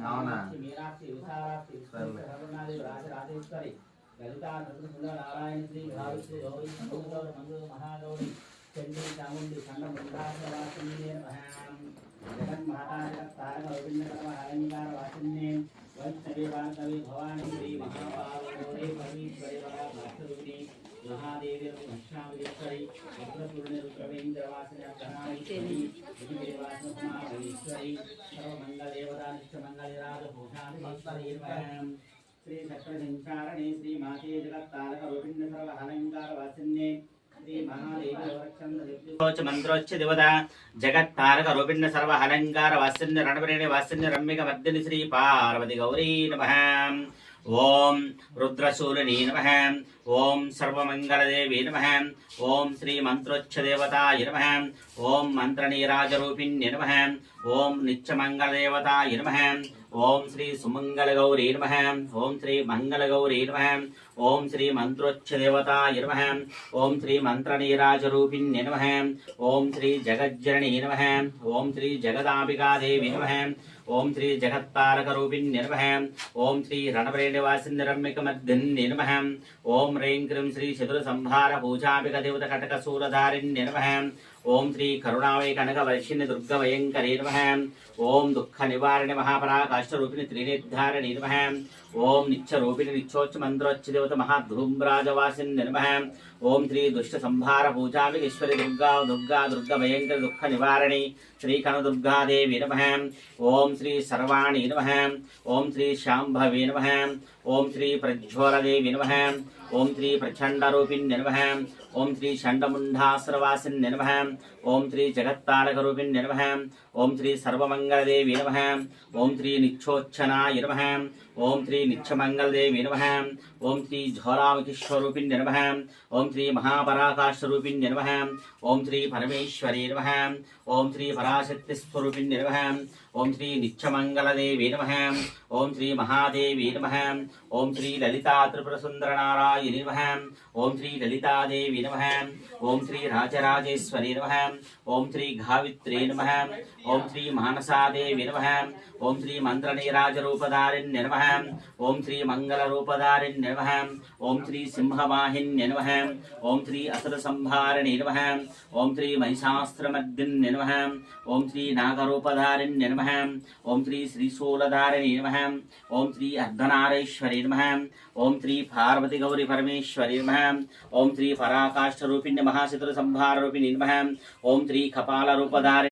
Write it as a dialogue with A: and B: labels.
A: అవునా
B: లలితా నారాయణ శ్రీ భావిశ్రీ గౌరీ మహాగౌరీ చండీ చాముండి ఖండముండాసవాసిన్యే జగన్మాతారకారకౌపిన్యకరమహరంగారవాసిన్యే వైష్ణవే వాంతవే భవానీ శ్రీ మహాపార్వతీ పరమేశ్వరి వరాభాస్వరూపిణి महादेवी दक्षिणामलेश्वरी रुद्रपूर्णे रुद्रवेन्द्रवासिनी अर्धनारीश्वरी विधिदेवासनामहेश्वरी सर्वमंगलदेवता नित्यमंगलराजभूषाणीश्वरी श्री चक्रसंचारणे श्री माते जगत्तारकरूपिण्य सर्वहलङ्कारवासिन्ये श्री महादेवी मंत्रोच्च देवता जगत्तारकरूपिण्य सर्वहलङ्कारवासिन्य रणवरेणे वासिन्य रम्यकमर्दिनि श्री पार्वती गौरी नमः। ओम रुद्रशूलिनी नमः। ओम सर्वमंगलदेवी नमः। ओम श्री मंत्रोच्चदेवताय नमः। ओम मंत्रनीराजरूपिण्ये नमः। ओम नित्यमंगलदेवताय नमः। ओम श्री सुमंगलगौरी नमः। ओम श्री मंगलगौरी नमः। ओम श्री मंत्रोच्चदेवताय नमः। ओम श्री मंत्रनीराजरूपिण्ये नमः। ओम श्री जगज्जननी नमः। ओम श्री जगदांबिका देवी नमः। ओम श्री जगत्तारकरूपिण्ये नमः। ओम श्री रणवरेण्यवासिन्यरम्यकमर्दिन्ये नमः। ओम ह्रीं क्रीं श्री चतुरसंहार पूजापिकदेवतकटकशूलधारिण्ये नमः। ओम श्री करुणावै कनकवर्षिणि दुर्गभयङ्करे नमः। ओम दुःखनिवारिणि महापराकाष्ठरूपिणि त्रिनेत्रारिणि नमः। ओम नित्यरूपिणि नित्योच्चमन्त्रोच्चदेवत महाधूम्राजवासिन्ये नमः। ओम श्री दुष्टसंहार पूजापिकेश्वरि दुर्गा दुर्गा दुर्गभयङ्करि दुःखनिवारिणि श्री कनकदुर्गादेवी नमः। ओम श्री सर्वाणि नमः। ओम श्री शाम्भवे नमः। ओम श्री प्रज्वलदेवी नमः। ओम श्री प्रचंडरूपिण्ये नमः। ओम श्री चंडमुंडासुरवासिन्ये नमः। ओम श्री जगत्तारकरूपिण्ये नमः। ओम श्री सर्वमंगलदेवी नमः। ओम श्री नित्योच्चनाय नमः। ओम श्री नित्यमंगलदेवी नमः। ओम श्री ज्वालामुखीश्वरूपिण्ये नमः। ओम श्री महापराकाशरूपिण्ये नमः। ओम श्री परमेश्वरी नमः। ओम श्री पराशक्तिस्वरूपिण्ये नमः। ओम श्री नित्यमंगलदेवी नमः। ओम श्री महादेवी नमः। ओम श्री ललिता त्रिपुरसुंदरनारायणी नमः। ओम श्री ललिता देवी नमः। ओम श्री राजराजेश्वरी नमः। ओम श्री घावित्री नमः। ओम श्री मानसा देवी नमः। ओम श्री मंत्रनीराजरूपधारिण्ये नमः। ओम श्री मंगलरूपधारिण्ये नमः। ओम श्री सिंहवाहिन्ये नमः। ओम श्री असुरसंहारिणे नमः। ओम श्री महिषास्त्रमर्दिन्ये नमः। ओम श्री नागरूपधारिण्ये नमः। ओम श्री श्रीशूलधारिणे नमः। ओम श्री अर्धनारीश्वरी नमः। ओम श्री पार्वती गौरी परमेश्वरी नमः। ओम श्री पराकाष्ठरूपिण्य महाचतुरसंहाररूपिणी नमः। ओम श्री कपालरूपधारिण्ये